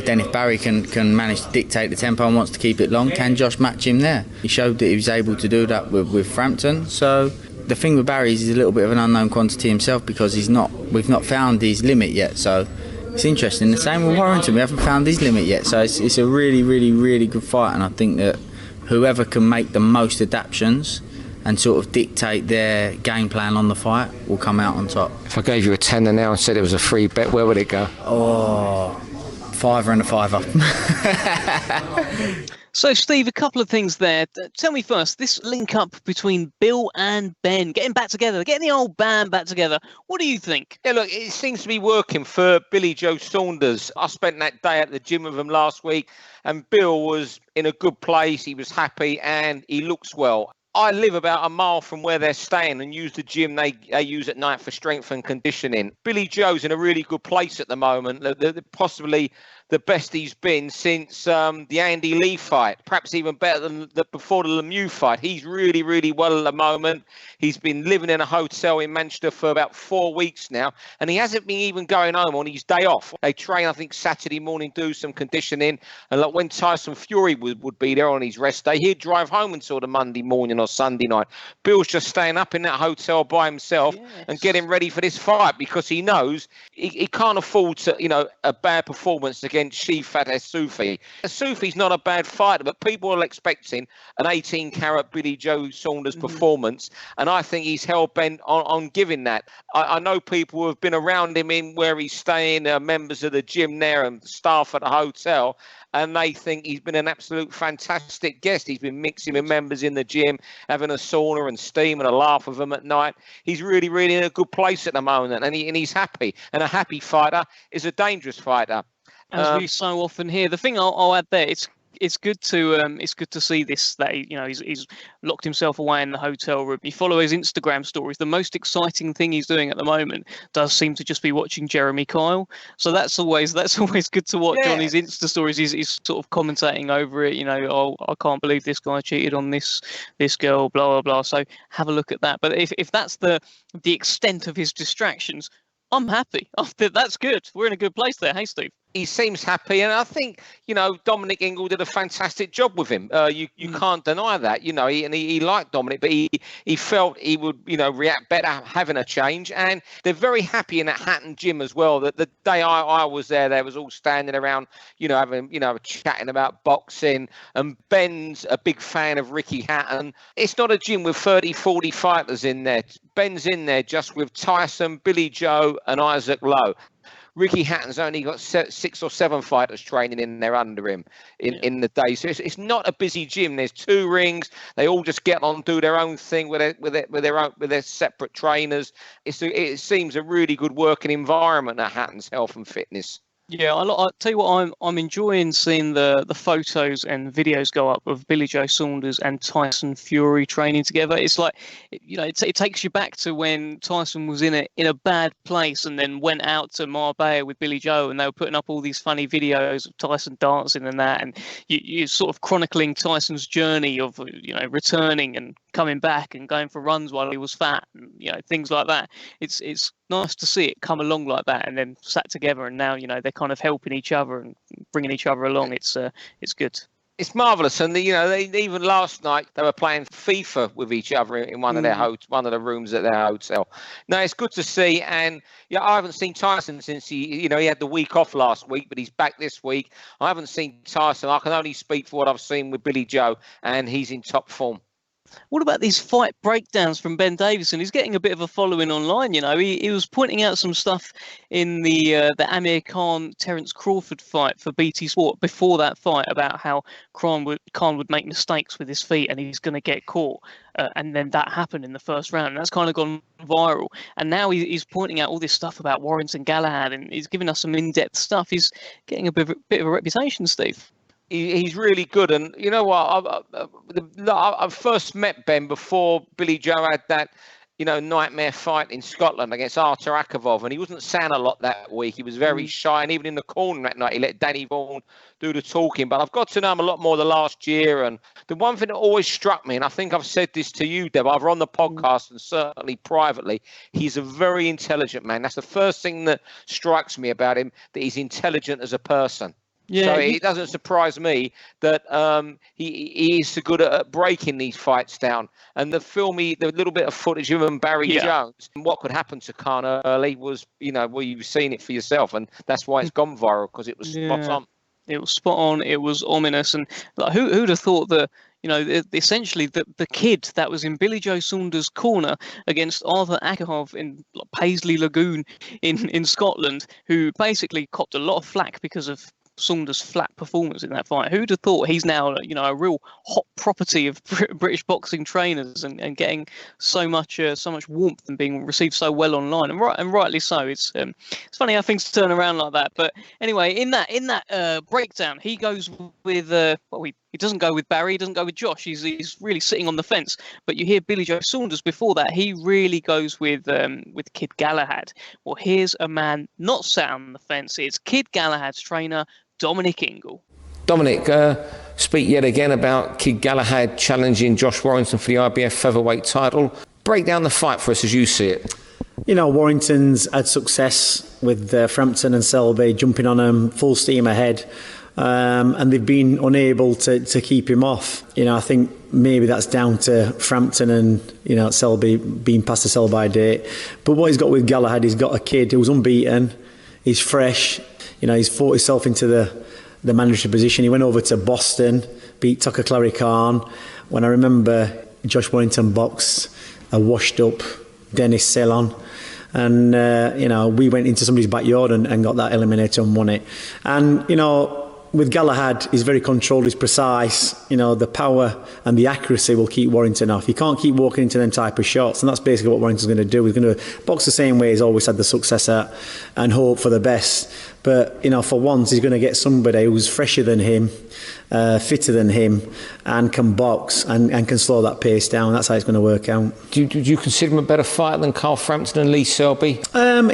Then if Barry can manage to dictate the tempo and wants to keep it long, can Josh match him there? He showed that he was able to do that with Frampton. So the thing with Barry is he's a little bit of an unknown quantity himself, because we've not found his limit yet. So it's interesting. The same with Warrington, we haven't found his limit yet. So it's a really, really, really good fight, and I think that whoever can make the most adaptations and sort of dictate their game plan on the fight will come out on top. If I gave you a tenner now and said it was a free bet, where would it go? Oh, £5 and a £5. So, Steve, a couple of things there. Tell me first, this link up between Bill and Ben, getting back together, getting the old band back together. What do you think? Yeah, look, it seems to be working for Billy Joe Saunders. I spent that day at the gym with him last week, and Bill was in a good place. He was happy and he looks well. I live about a mile from where they're staying and use the gym they use at night for strength and conditioning. Billy Joe's in a really good place at the moment, possibly the best he's been since the Andy Lee fight, perhaps even better than before the Lemieux fight. He's really, really well at the moment. He's been living in a hotel in Manchester for about 4 weeks now, and he hasn't been even going home on his day off. They train, I think, Saturday morning, do some conditioning, and like when Tyson Fury would be there on his rest day, he'd drive home until the Monday morning or Sunday night. Bill's just staying up in that hotel by himself and getting ready for this fight, because he knows he can't afford to, a bad performance against Shifat Sufi. Sufi's not a bad fighter, but people are expecting an 18-carat Billy Joe Saunders performance, and I think he's hell-bent on giving that. I know people who have been around him in where he's staying, members of the gym there and staff at the hotel, and they think he's been an absolute fantastic guest. He's been mixing with members in the gym, having a sauna and steam and a laugh with them at night. He's really, really in a good place at the moment, and he's happy. And a happy fighter is a dangerous fighter. As we so often hear. The thing I'll add there, it's good to see this, that he's locked himself away in the hotel room. You follow his Instagram stories. The most exciting thing he's doing at the moment does seem to just be watching Jeremy Kyle. So that's always good to watch on his Insta stories. He's sort of commentating over it. Oh, I can't believe this guy cheated on this girl, blah blah blah. So have a look at that. But if that's the extent of his distractions, I'm happy. That's good. We're in a good place there. Hey, Steve. He seems happy, and I think Dominic Ingle did a fantastic job with him. You can't deny that. He liked Dominic, but he felt he would react better having a change. And they're very happy in that Hatton gym as well. That the day I was there, they was all standing around, having chatting about boxing. And Ben's a big fan of Ricky Hatton. It's not a gym with 30, 40 fighters in there. Ben's in there just with Tyson, Billy Joe, and Isaac Lowe. Ricky Hatton's only got 6 or 7 fighters training in there under him in the day. So it's not a busy gym. There's 2 rings. They all just get on, do their own thing with their separate trainers. It seems a really good working environment at Hatton's Health and Fitness. Yeah, I'll tell you what, I'm enjoying seeing the photos and videos go up of Billy Joe Saunders and Tyson Fury training together. It's like, it takes you back to when Tyson was in a bad place and then went out to Marbella with Billy Joe, and they were putting up all these funny videos of Tyson dancing and that, and you're sort of chronicling Tyson's journey of returning and coming back and going for runs while he was fat, and things like that. It's nice to see it come along like that and then sat together, and now they're kind of helping each other and bringing each other along. It's good. It's marvellous, and they even last night they were playing FIFA with each other in one of the rooms at their hotel. No, it's good to see, and I haven't seen Tyson since he had the week off last week, but he's back this week. I haven't seen Tyson. I can only speak for what I've seen with Billy Joe, and he's in top form. What about these fight breakdowns from Ben Davison? He's getting a bit of a following online. He was pointing out some stuff in the Amir Khan Terence Crawford fight for BT Sport before that fight about how Khan would make mistakes with his feet and he's going to get caught. And then that happened in the first round. And that's kind of gone viral. And now he's pointing out all this stuff about Warrington Galahad, and he's giving us some in-depth stuff. He's getting a bit of a reputation, Steve. He's really good, and you know what? I first met Ben before Billy Joe had that, nightmare fight in Scotland against Artur Akavov, and he wasn't saying a lot that week. He was very shy, and even in the corner that night, he let Danny Vaughan do the talking. But I've got to know him a lot more the last year, and the one thing that always struck me, and I think I've said this to you, Deb, either on the podcast and certainly privately, he's a very intelligent man. That's the first thing that strikes me about him, that he's intelligent as a person. Yeah, so it doesn't surprise me that he is so good at breaking these fights down. And the little bit of footage of him and Barry Jones, and what could happen to Khan early was, you've seen it for yourself, and that's why it's gone viral, because it was spot on. It was spot on. It was ominous, and who'd have thought that? Essentially the kid that was in Billy Joe Saunders' corner against Artur Akavov in Paisley Lagoon in Scotland, who basically copped a lot of flack because of Saunders' flat performance in that fight. Who'd have thought he's now, a real hot property of British boxing trainers and getting so much warmth and being received so well online, and rightly so. It's funny how things turn around like that. But anyway, in that breakdown, he goes with he doesn't go with Barry, he doesn't go with Josh. He's really sitting on the fence. But you hear Billy Joe Saunders before that, he really goes with Kid Galahad. Well, here's a man not sat on the fence. It's Kid Galahad's trainer, Dominic Ingle. Dominic, speak yet again about Kid Galahad challenging Josh Warrington for the IBF featherweight title. Break down the fight for us as you see it. Warrington's had success with Frampton and Selby jumping on him full steam ahead, and they've been unable to keep him off. I think maybe that's down to Frampton and Selby being past the sell-by date. But what he's got with Galahad, he's got a kid who's unbeaten, he's fresh. He's fought himself into the mandatory position. He went over to Boston, beat Tucker Clary Khan. When I remember Josh Warrington boxed a washed-up Dennis Ceylon, and we went into somebody's backyard and got that eliminator and won it. And with Galahad, he's very controlled, he's precise. The power and the accuracy will keep Warrington off. You can't keep walking into them type of shots, and that's basically what Warrington's going to do. He's going to box the same way he's always had the success at and hope for the best. But, for once, he's going to get somebody who's fresher than him, fitter than him, and can box and can slow that pace down. That's how it's going to work out. Do you consider him a better fighter than Carl Frampton and Lee Selby? At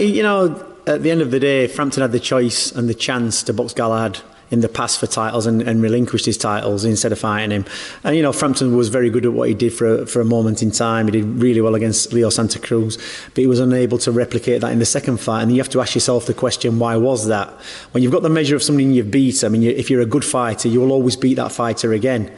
the end of the day, Frampton had the choice and the chance to box Galahad in the past for titles and relinquished his titles instead of fighting him. And Frampton was very good at what he did for a moment in time. He did really well against Leo Santa Cruz, but he was unable to replicate that in the second fight. And you have to ask yourself the question, why was that? When you've got the measure of something you've beat, if you're a good fighter, you will always beat that fighter again.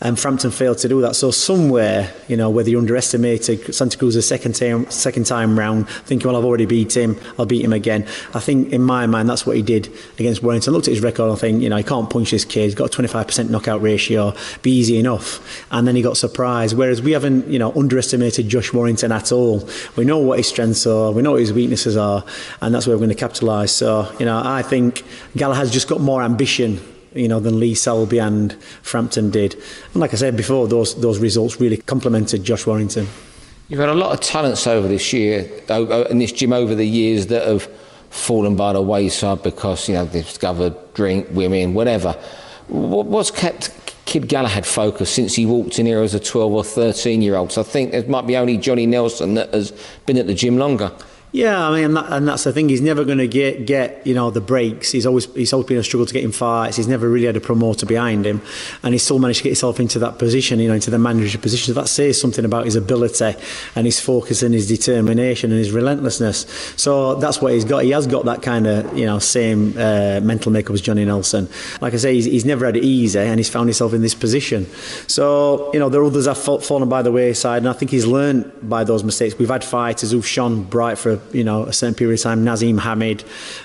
and Frampton failed to do that. So somewhere, whether you underestimated Santa Cruz the second time round, thinking, well, I've already beat him, I'll beat him again. I think in my mind that's what he did against Warrington. I looked at his record and I think, he can't punch this kid. He's got a 25% knockout ratio, be easy enough. And then he got surprised. Whereas we haven't, underestimated Josh Warrington at all. We know what his strengths are, we know what his weaknesses are, and that's where we're going to capitalise. So, I think Galahad's just got more ambition, than Lee Selby and Frampton did. And like I said before, those results really complemented Josh Warrington. You've had a lot of talents over this year, in this gym over the years, that have fallen by the wayside because, they've discovered drink, women, whatever. What's kept Kid Galahad focused since he walked in here as a 12 or 13-year-old? So I think it might be only Johnny Nelson that has been at the gym longer. Yeah, I mean, and that's the thing. He's never going to get the breaks. He's always been a struggle to get in fights. He's never really had a promoter behind him, and he's still managed to get himself into that position, into the manager position. So that says something about his ability and his focus and his determination and his relentlessness. So that's what he's got. He has got that kind of same mental makeup as Johnny Nelson. Like I say, he's never had it easy, and he's found himself in this position. So there are others have fallen by the wayside, and I think he's learned by those mistakes. We've had fighters who've shone bright for a certain period of time. Nazim Hamid,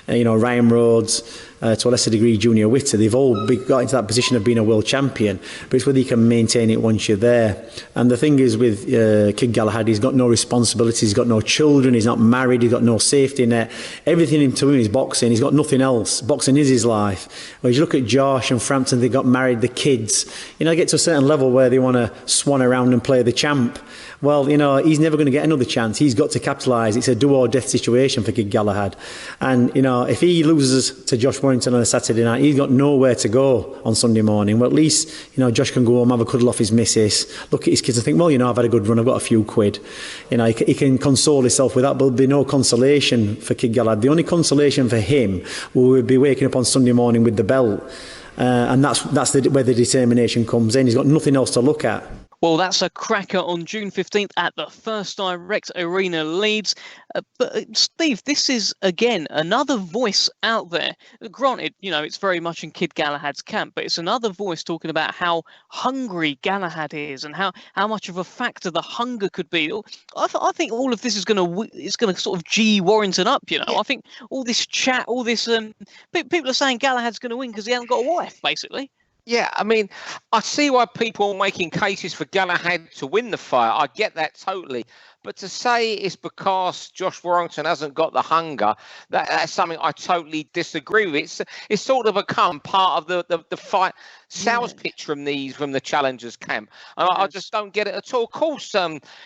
Ryan Rhodes, to a lesser degree Junior Witter. They've all got into that position of being a world champion, but it's whether you can maintain it once you're there. And the thing is with Kid Galahad, he's got no responsibilities, he's got no children, he's not married, he's got no safety net. Everything to him is boxing. He's got nothing else. Boxing is his life. Whereas you look at Josh and Frampton, they got married, the kids, they get to a certain level where they want to swan around and play the champ. Well, he's never going to get another chance. He's got to capitalise. It's a do or death situation for Kid Galahad. And, if he loses to Josh Warrington on a Saturday night, he's got nowhere to go on Sunday morning. Well, at least, Josh can go home, have a cuddle off his missus, look at his kids and think, well, I've had a good run, I've got a few quid. He can console himself with that, but there'll be no consolation for Kid Galahad. The only consolation for him will be waking up on Sunday morning with the belt. And that's where the determination comes in. He's got nothing else to look at. Well, that's a cracker on June 15th at the First Direct Arena, Leeds. But Steve, this is, again, another voice out there. Granted, it's very much in Kid Galahad's camp, but it's another voice talking about how hungry Galahad is and how much of a factor the hunger could be. I think all of this is going to sort of G Warrington up, Yeah. I think all this chat, all this... people are saying Galahad's going to win because he hasn't got a wife, basically. Yeah, I mean, I see why people are making cases for Galahad to win the fight. I get that totally. But to say it's because Josh Warrington hasn't got the hunger, that's something I totally disagree with. It's sort of become part of the fight sales pitch from the challengers camp. And I just don't get it at all. Of course,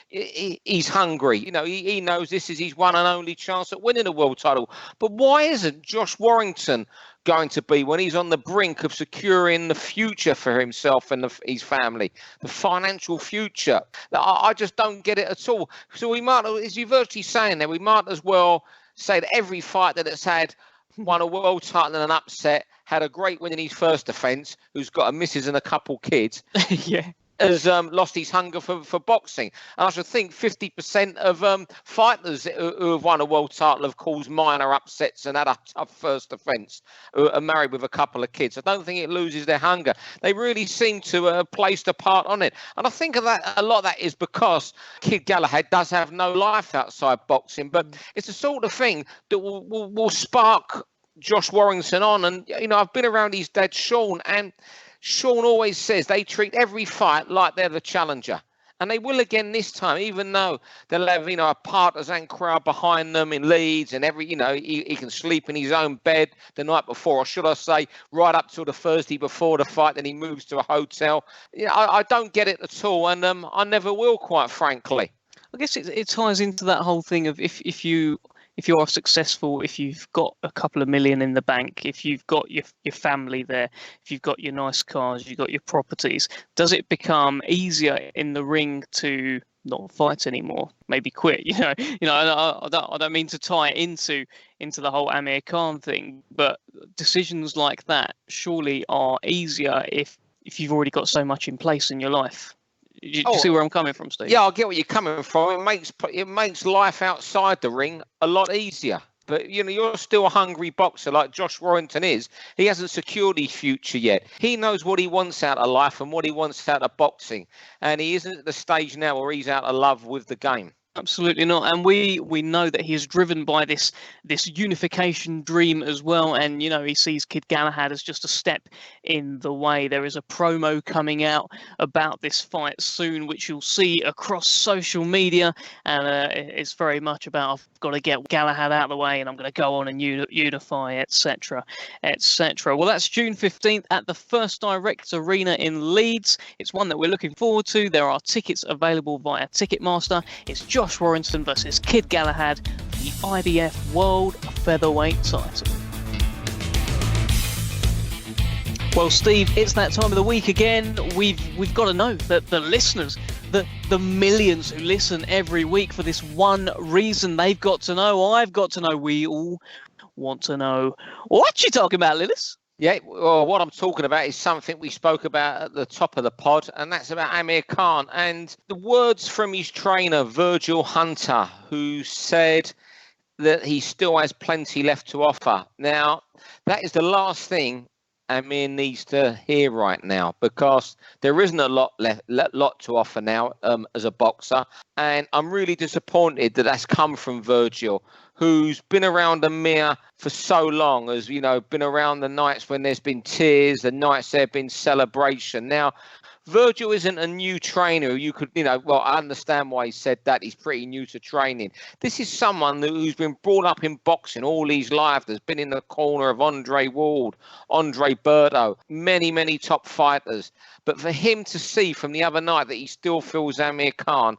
he's hungry. He knows this is his one and only chance at winning a world title. But why isn't Josh Warrington going to be when he's on the brink of securing the future for himself and his family, the financial future? I just don't get it at all. So we might, as you're virtually saying there, we might as well say that every fight that has had won a world title in an upset, had a great win in his first defence, who's got a missus and a couple kids. Yeah. Has lost his hunger for boxing. And I should think 50% of fighters who have won a world title have caused minor upsets and had a tough first defence, who are married with a couple of kids. I don't think it loses their hunger. They really seem to have placed a part on it. And I think a lot of that is because Kid Galahad does have no life outside boxing. But it's the sort of thing that will spark Josh Warrington on. And, I've been around his dad, Sean, and Sean always says they treat every fight like they're the challenger. And they will again this time, even though they'll have, a partisan crowd behind them in Leeds and he can sleep in his own bed the night before, or should I say, right up till the Thursday before the fight, then he moves to a hotel. I don't get it at all, and I never will, quite frankly. I guess it ties into that whole thing of if you are successful, if you've got a couple of million in the bank, if you've got your family there, if you've got your nice cars, you've got your properties, does it become easier in the ring to not fight anymore, maybe quit? I don't mean to tie it into the whole Amir Khan thing, but decisions like that surely are easier if you've already got so much in place in your life. Do you see where I'm coming from, Steve? Yeah, I get where you're coming from. It makes life outside the ring a lot easier. But, you're still a hungry boxer like Josh Warrington is. He hasn't secured his future yet. He knows what he wants out of life and what he wants out of boxing. And he isn't at the stage now where he's out of love with the game. Absolutely not, and we know that he is driven by this unification dream as well. And he sees Kid Galahad as just a step in the way. There is a promo coming out about this fight soon, which you'll see across social media, and it's very much about I've got to get Galahad out of the way, and I'm going to go on and unify, etc., etc. Well, that's June 15th at the First Direct Arena in Leeds. It's one that we're looking forward to. There are tickets available via Ticketmaster. It's Josh Warrington versus Kid Galahad for the IBF World Featherweight title. Well, Steve, it's that time of the week again. We've got to know that the listeners, the millions who listen every week for this one reason, they've got to know. I've got to know. We all want to know. What you talking about, Lillis? Yeah, well, what I'm talking about is something we spoke about at the top of the pod, and that's about Amir Khan. And the words from his trainer, Virgil Hunter, who said that he still has plenty left to offer. Now, that is the last thing Amir needs to hear right now, because there isn't a lot to offer now as a boxer. And I'm really disappointed that that's come from Virgil, who's been around Amir for so long, has, been around the nights when there's been tears, the nights there have been celebration. Now, Virgil isn't a new trainer. You could, well, I understand why he said that. He's pretty new to training. This is someone who's been brought up in boxing all his life. There's been in the corner of Andre Ward, Andre Berto, many, many top fighters. But for him to see from the other night that he still feels Amir Khan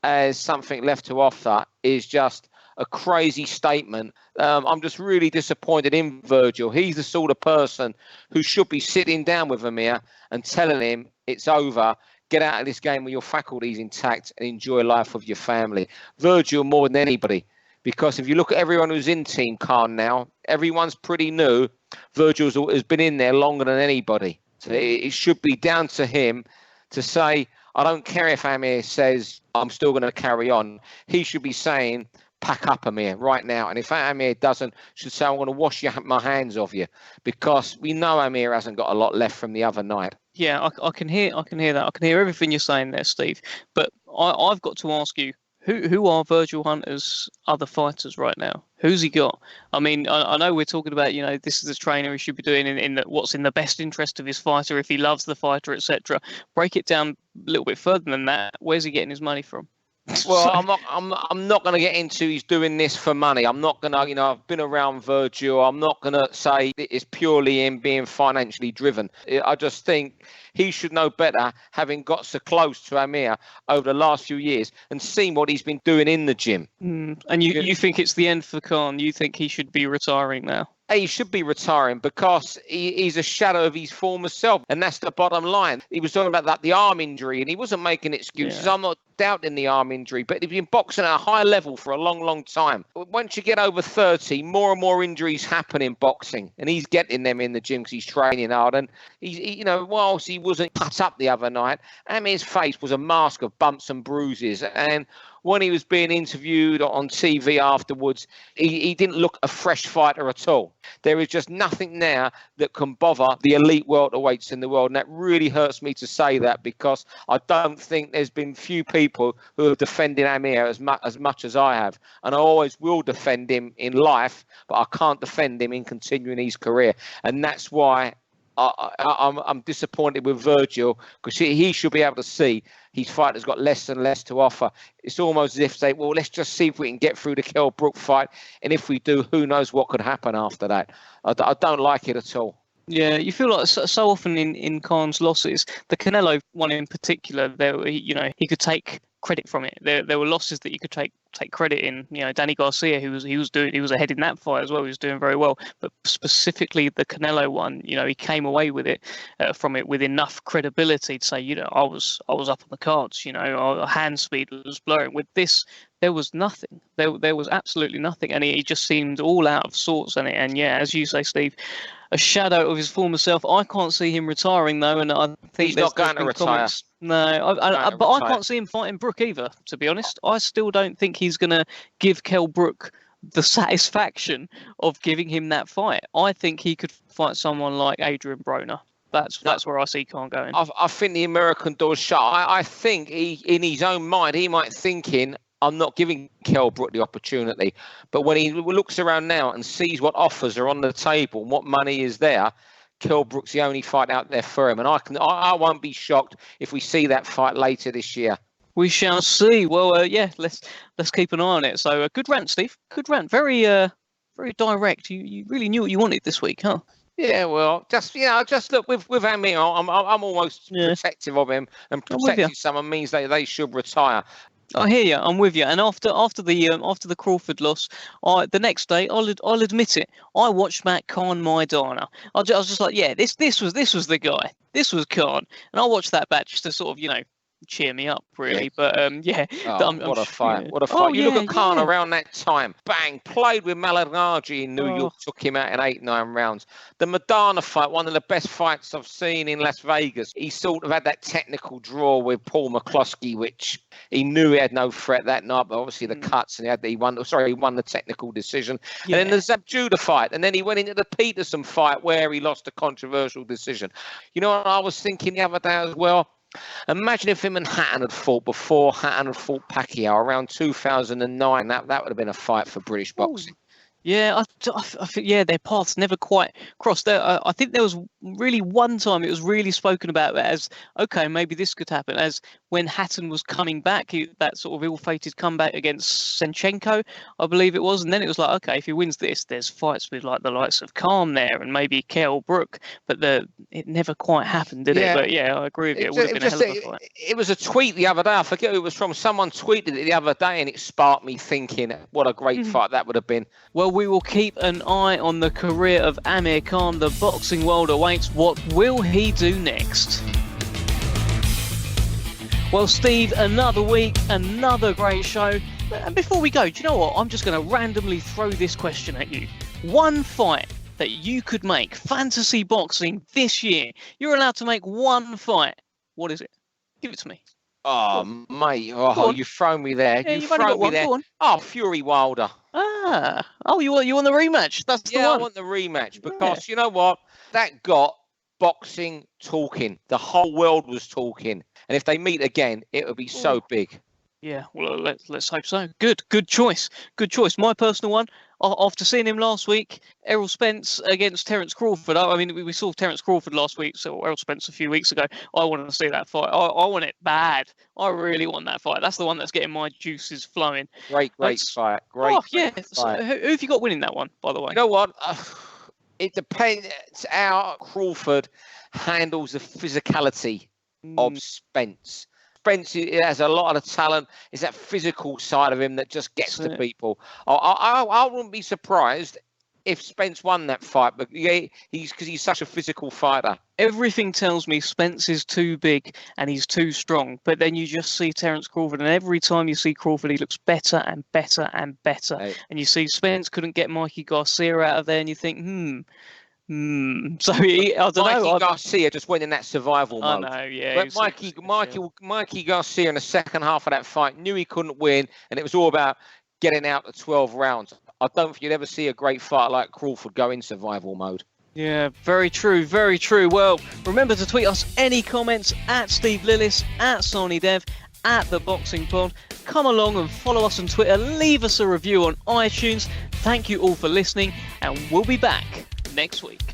as something left to offer is just a crazy statement. I'm just really disappointed in Virgil. He's the sort of person who should be sitting down with Amir and telling him it's over, get out of this game with your faculties intact and enjoy life with your family. Virgil more than anybody, because if you look at everyone who's in Team Khan now, everyone's pretty new. Virgil has been in there longer than anybody. So it should be down to him to say, I don't care if Amir says I'm still going to carry on. He should be saying, pack up, Amir, right now. And if Amir doesn't, should say, I'm going to wash my hands off you, because we know Amir hasn't got a lot left from the other night. Yeah, I can hear that. I can hear everything you're saying there, Steve. But I've got to ask you, who are Virgil Hunter's other fighters right now? Who's he got? I mean, I know we're talking about, this is the trainer he should be doing in what's in the best interest of his fighter, if he loves the fighter, etc. Break it down a little bit further than that. Where's he getting his money from? Well, I'm not going to get into he's doing this for money. I'm not going to, I've been around Virgil. I'm not going to say it's purely him being financially driven. I just think he should know better, having got so close to Amir over the last few years and seen what he's been doing in the gym. And you think it's the end for Khan? You think he should be retiring now? He should be retiring because he's a shadow of his former self, and that's the bottom line. He was talking about the arm injury, and he wasn't making excuses. Yeah. I'm not doubting the arm injury, but he's been boxing at a high level for a long, long time. Once you get over 30, more and more injuries happen in boxing, and he's getting them in the gym because he's training hard. And he's, whilst he wasn't cut up the other night, Amir's face was a mask of bumps and bruises, and when he was being interviewed on TV afterwards, he didn't look a fresh fighter at all. There is just nothing now that can bother the elite welterweights in the world. And that really hurts me to say that, because I don't think there's been few people who have defended Amir as much as I have. And I always will defend him in life, but I can't defend him in continuing his career. And that's why I'm disappointed with Virgil, because he should be able to see his fighter's got less and less to offer. It's almost as if say, well, let's just see if we can get through the Kell Brook fight, and if we do, who knows what could happen after that. I don't like it at all. Yeah, you feel like so often in Khan's losses, the Canelo one in particular, he could take credit from it. There were losses that you could take credit in. Danny Garcia, he was ahead in that fight as well. He was doing very well. But specifically the Canelo one, he came away with it from it with enough credibility to say, I was up on the cards. Our hand speed was blurring. With this, there was nothing. There was absolutely nothing, and he just seemed all out of sorts. And yeah, as you say, Steve, a shadow of his former self. I can't see him retiring though, and I think he's not going to retire. No, but I can't see him fighting Brook either. To be honest, I still don't think he's going to give Kell Brook the satisfaction of giving him that fight. I think he could fight someone like Adrian Broner. That's where I see Khan going. I think the American door's shut. I think in his own mind, he might thinking, I'm not giving Kell Brook the opportunity. But when he looks around now and sees what offers are on the table and what money is there, Kell Brook's the only fight out there for him. And I won't be shocked if we see that fight later this year. We shall see. Well, let's keep an eye on it. So, good rant, Steve. Good rant. Very direct. You really knew what you wanted this week, huh? Yeah, well, just look with Amir. I'm almost protective of him, and protecting someone means they should retire. I hear you. I'm with you. And after the Crawford loss, the next day I'll admit it. I watched Matt Khan Maidana. I was just like, yeah, this was the guy. This was Khan, and I watched that back just to sort of cheer me up, really. But what a fight! What a fight! You look at Khan around that time. Bang! Played with Malargaji in New York. Took him out in 8-9 rounds. The Maidana fight, one of the best fights I've seen in Las Vegas. He sort of had that technical draw with Paul McCloskey, which he knew he had no threat that night. But obviously the cuts, and he won the technical decision. Yeah. And then the Zab Judah fight, and then he went into the Peterson fight where he lost a controversial decision. You know what I was thinking the other day as well? Imagine if him and Hatton had fought before Hatton had fought Pacquiao around 2009. That would have been a fight for British boxing. Yeah, I think their paths never quite crossed. I think there was really one time it was really spoken about as, okay, maybe this could happen. As when Hatton was coming back, that sort of ill-fated comeback against Senchenko, I believe it was. And then it was like, okay, if he wins this, there's fights with like the likes of Khan there and maybe Kell Brook. But it never quite happened, did it? But yeah, I agree with you. It would have been a hell of a fight. It was a tweet the other day. I forget who it was from. Someone tweeted it the other day and it sparked me thinking, what a great fight that would have been. Well, we will keep an eye on the career of Amir Khan. The boxing world awaits. What will he do next? Well, Steve, another week, another great show. And before we go, do you know what? I'm just going to randomly throw this question at you. One fight that you could make fantasy boxing this year. You're allowed to make one fight. What is it? Give it to me. Oh, mate. Oh, you've thrown me there. Yeah, you've only got one. Go on. Oh, Fury Wilder. Oh, you want the rematch? That's the one. I want the rematch because you know what? That got boxing talking. The whole world was talking. And if they meet again, it would be so big. Yeah, well, let's hope so. Good choice. Good choice. My personal one, after seeing him last week, Errol Spence against Terence Crawford. I mean, we saw Terence Crawford last week, so Errol Spence a few weeks ago. I wanted to see that fight. I want it bad. I really want that fight. That's the one that's getting my juices flowing. Great fight. Great fight. So who have you got winning that one, by the way? You know what? It depends how Crawford handles the physicality of Spence. Spence has a lot of talent. It's that physical side of him that just gets to people. I wouldn't be surprised if Spence won that fight, but because he's such a physical fighter. Everything tells me Spence is too big and he's too strong. But then you just see Terence Crawford, and every time you see Crawford, he looks better and better and better. Hey. And you see Spence couldn't get Mikey Garcia out of there, and you think, So I don't know. Mikey Garcia just went in that survival mode. I know, yeah. But Mikey Garcia in the second half of that fight knew he couldn't win, and it was all about getting out the 12 rounds. I don't think you'd ever see a great fight like Crawford go in survival mode. Yeah, very true, very true. Well, remember to tweet us any comments at Steve Lillis, at Sahni Dev, at The Boxing Pod. Come along and follow us on Twitter. Leave us a review on iTunes. Thank you all for listening, and we'll be back next week.